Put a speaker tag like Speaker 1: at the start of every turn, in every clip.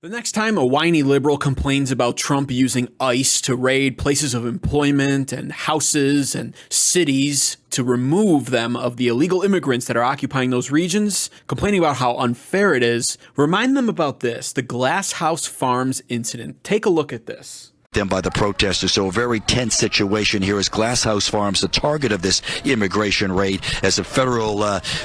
Speaker 1: The next time a whiny liberal complains about Trump using ICE to raid places of employment and houses and cities to remove them of the illegal immigrants that are occupying those regions, complaining about how unfair it is, remind them about this, the Glass House Farms incident. Take a look at this.
Speaker 2: Them by the protesters. So a very tense situation here as Glass House Farms, the target of this immigration raid, as a federal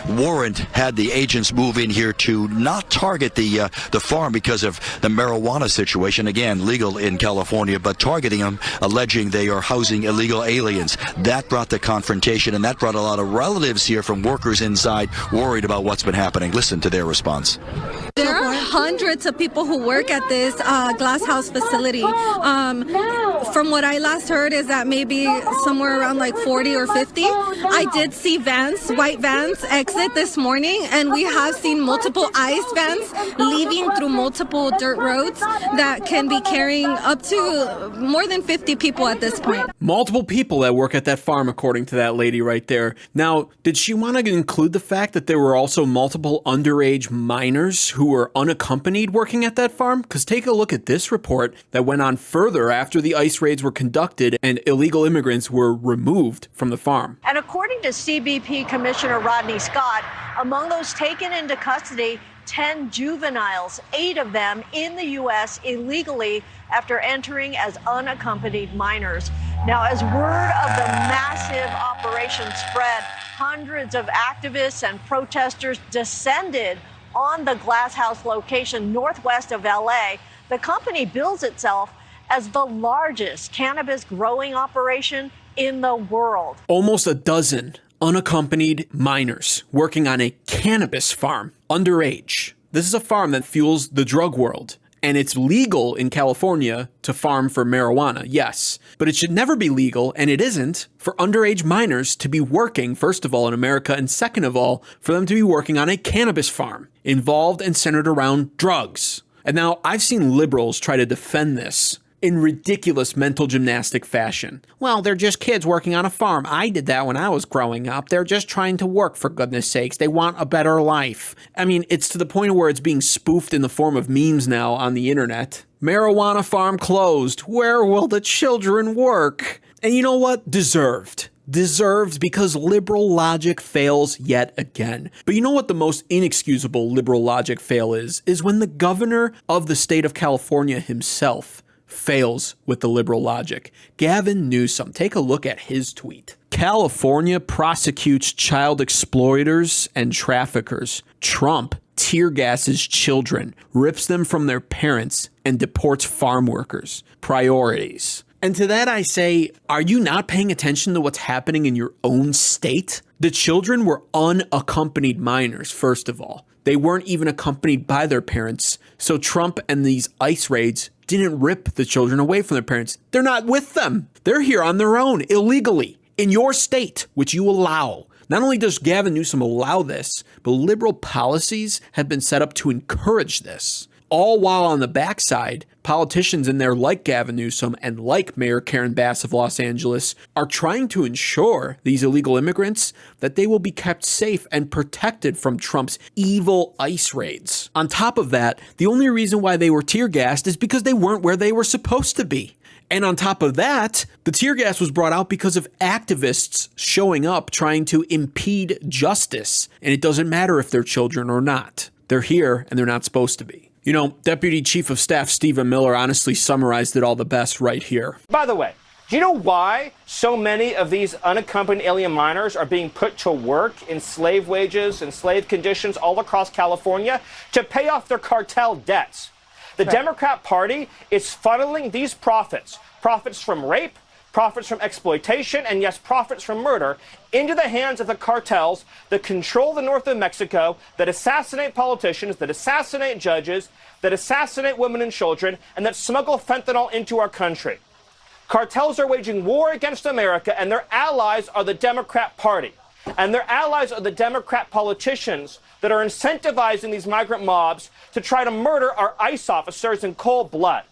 Speaker 2: warrant had the agents move in here to not target the farm because of the marijuana situation, again legal in California, but targeting them, alleging they are housing illegal aliens. That brought the confrontation, and that brought a lot of relatives here from workers inside worried about what's been happening. Listen to their response.
Speaker 3: There are hundreds of people who work at this glass house facility. From what I last heard is that maybe somewhere around like 40 or 50. I did see vans, white vans, exit this morning, and we have seen multiple ICE vans leaving through multiple dirt roads that can be carrying up to more than 50 people at this point.
Speaker 1: Multiple people that work at that farm, according to that lady right there. Now, did she want to include the fact that there were also multiple underage minors who were unaccompanied working at that farm? Because take a look at this report that went on further after the ICE raids were conducted and illegal immigrants were removed from the farm.
Speaker 4: And according to CBP Commissioner Rodney Scott, among those taken into custody, 10 juveniles, 8 of them in the U.S. illegally after entering as unaccompanied minors. Now, as word of the massive operation spread, hundreds of activists and protesters descended on the Glass House location northwest of L.A. The company bills itself as the largest cannabis growing operation in the world.
Speaker 1: Almost a dozen unaccompanied minors working on a cannabis farm, underage. This is a farm that fuels the drug world. And it's legal in California to farm for marijuana, yes. But it should never be legal, and it isn't, for underage minors to be working, first of all, in America, and second of all, for them to be working on a cannabis farm, involved and centered around drugs. And now, I've seen liberals try to defend this in ridiculous mental gymnastic fashion. Well, they're just kids working on a farm. I did that when I was growing up. They're just trying to work, for goodness sakes. They want a better life. I mean, it's to the point where it's being spoofed in the form of memes now on the internet. Marijuana farm closed. Where will the children work? And you know what? Deserved, because liberal logic fails yet again. But you know what the most inexcusable liberal logic fail is when the governor of the state of California himself fails with the liberal logic. Gavin Newsom, take a look at his tweet. California prosecutes child exploiters and traffickers. Trump tear gasses children, rips them from their parents, and deports farm workers. Priorities. And to that I say, are you not paying attention to what's happening in your own state? The children were unaccompanied minors, first of all. They weren't even accompanied by their parents. So Trump and these ICE raids didn't rip the children away from their parents. They're not with them. They're here on their own, illegally, in your state, which you allow. Not only does Gavin Newsom allow this, but liberal policies have been set up to encourage this. All while on the backside, politicians in there like Gavin Newsom and like Mayor Karen Bass of Los Angeles are trying to ensure these illegal immigrants that they will be kept safe and protected from Trump's evil ICE raids. On top of that, the only reason why they were tear gassed is because they weren't where they were supposed to be. And on top of that, the tear gas was brought out because of activists showing up trying to impede justice. And it doesn't matter if they're children or not. They're here and they're not supposed to be. You know, Deputy Chief of Staff Stephen Miller honestly summarized it all the best right here.
Speaker 5: By the way, do you know why so many of these unaccompanied alien minors are being put to work in slave wages and slave conditions all across California? To pay off their cartel debts. The Democrat Party is funneling these profits from rape, profits from exploitation, and yes, profits from murder, into the hands of the cartels that control the north of Mexico, that assassinate politicians, that assassinate judges, that assassinate women and children, and that smuggle fentanyl into our country. Cartels are waging war against America, and their allies are the Democrat Party. And their allies are the Democrat politicians that are incentivizing these migrant mobs to try to murder our ICE officers in cold blood.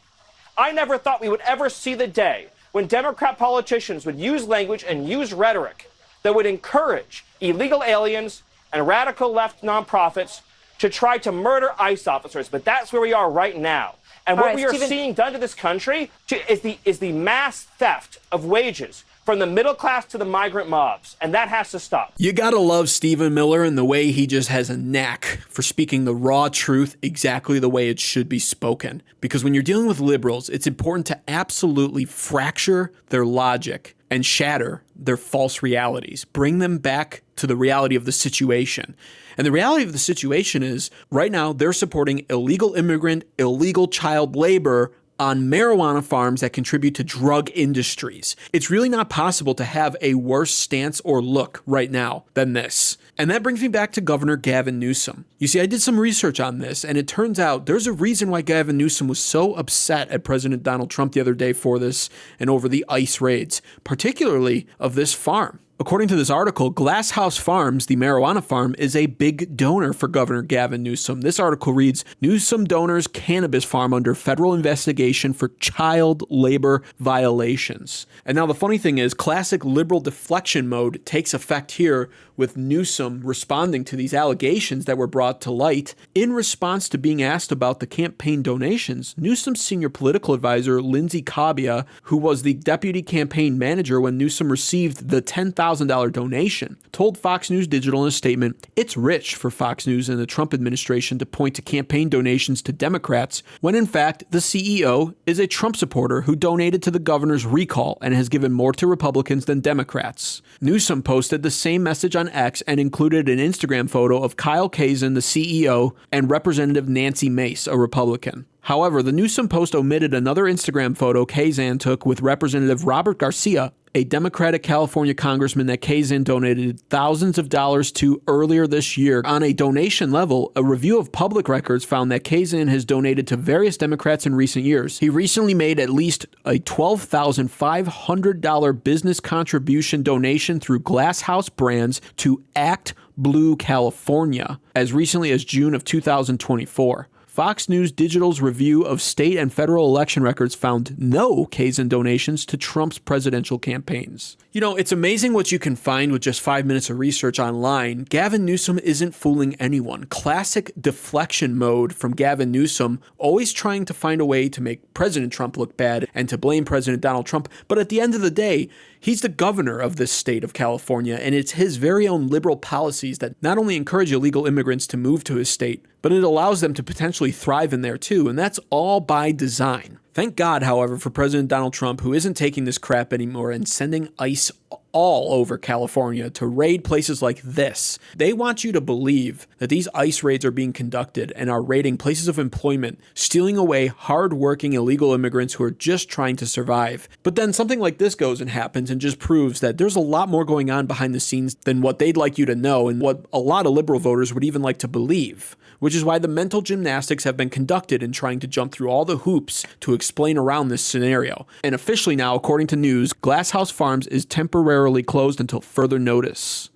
Speaker 5: I never thought we would ever see the day when Democrat politicians would use language and use rhetoric that would encourage illegal aliens and radical left nonprofits to try to murder ICE officers. But that's where we are right now. And what we are seeing done to this country is the mass theft of wages from the middle class to the migrant mobs, and that has to stop.
Speaker 1: You gotta love Stephen Miller and the way he just has a knack for speaking the raw truth exactly the way it should be spoken. Because when you're dealing with liberals, it's important to absolutely fracture their logic and shatter their false realities. Bring them back to the reality of the situation. And the reality of the situation is, right now, they're supporting illegal immigrant, illegal child labor on marijuana farms that contribute to drug industries. It's really not possible to have a worse stance or look right now than this. And that brings me back to Governor Gavin Newsom. You see, I did some research on this, and it turns out there's a reason why Gavin Newsom was so upset at President Donald Trump the other day for this and over the ICE raids, particularly of this farm. According to this article, Glass House Farms, the marijuana farm, is a big donor for Governor Gavin Newsom. This article reads, Newsom donors Cannabis farm under federal investigation for child labor violations. And now the funny thing is, classic liberal deflection mode takes effect here with Newsom responding to these allegations that were brought to light. In response to being asked about the campaign donations, Newsom's senior political advisor, Lindsay Cabiya, who was the deputy campaign manager when Newsom received the $10,000 donation, told Fox News Digital in a statement, "It's rich for Fox News and the Trump administration to point to campaign donations to Democrats when in fact the CEO is a Trump supporter who donated to the governor's recall and has given more to Republicans than Democrats." Newsom posted the same message on X and included an Instagram photo of Kyle Kazin, the CEO, and Representative Nancy Mace, a Republican. However, the Newsom post omitted another Instagram photo Kazin took with Representative Robert Garcia, a Democratic California congressman that Kazin donated thousands of dollars to earlier this year. On a donation level, a review of public records found that Kazin has donated to various Democrats in recent years. He recently made at least a $12,500 business contribution donation through Glass House Brands to Act Blue California as recently as June of 2024. Fox News Digital's review of state and federal election records found no Kazin donations to Trump's presidential campaigns. You know, it's amazing what you can find with just 5 minutes of research online. Gavin Newsom isn't fooling anyone. Classic deflection mode from Gavin Newsom, always trying to find a way to make President Trump look bad and to blame President Donald Trump. But at the end of the day, he's the governor of this state of California, and it's his very own liberal policies that not only encourage illegal immigrants to move to his state, but it allows them to potentially thrive in there too, and that's all by design. Thank God, however, for President Donald Trump, who isn't taking this crap anymore and sending ICE all over California to raid places like this. They want you to believe that these ICE raids are being conducted and are raiding places of employment, stealing away hard-working illegal immigrants who are just trying to survive. But then something like this goes and happens and just proves that there's a lot more going on behind the scenes than what they'd like you to know and what a lot of liberal voters would even like to believe. Which is why the mental gymnastics have been conducted in trying to jump through all the hoops to explain around this scenario. And officially now, according to news, Glass House Farms is temporarily closed until further notice.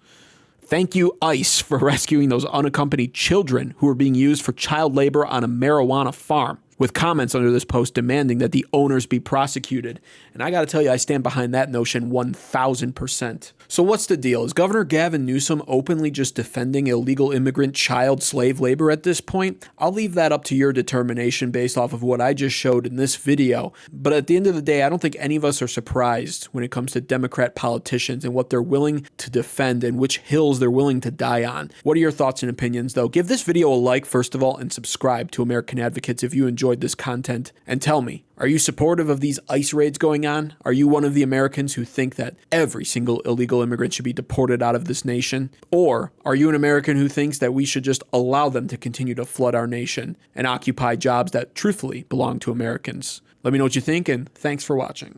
Speaker 1: Thank you, ICE, for rescuing those unaccompanied children who were being used for child labor on a marijuana farm, with comments under this post demanding that the owners be prosecuted. And I gotta tell you, I stand behind that notion 1000%. So what's the deal? Is Governor Gavin Newsom openly just defending illegal immigrant child slave labor at this point? I'll leave that up to your determination based off of what I just showed in this video. But at the end of the day, I don't think any of us are surprised when it comes to Democrat politicians and what they're willing to defend and which hills they're willing to die on. What are your thoughts and opinions, though? Give this video a like, first of all, and subscribe to American Advocates if you enjoyed this content. And tell me, are you supportive of these ICE raids going on? Are you one of the Americans who think that every single illegal immigrant should be deported out of this nation? Or are you an American who thinks that we should just allow them to continue to flood our nation and occupy jobs that truthfully belong to Americans? Let me know what you think, and thanks for watching.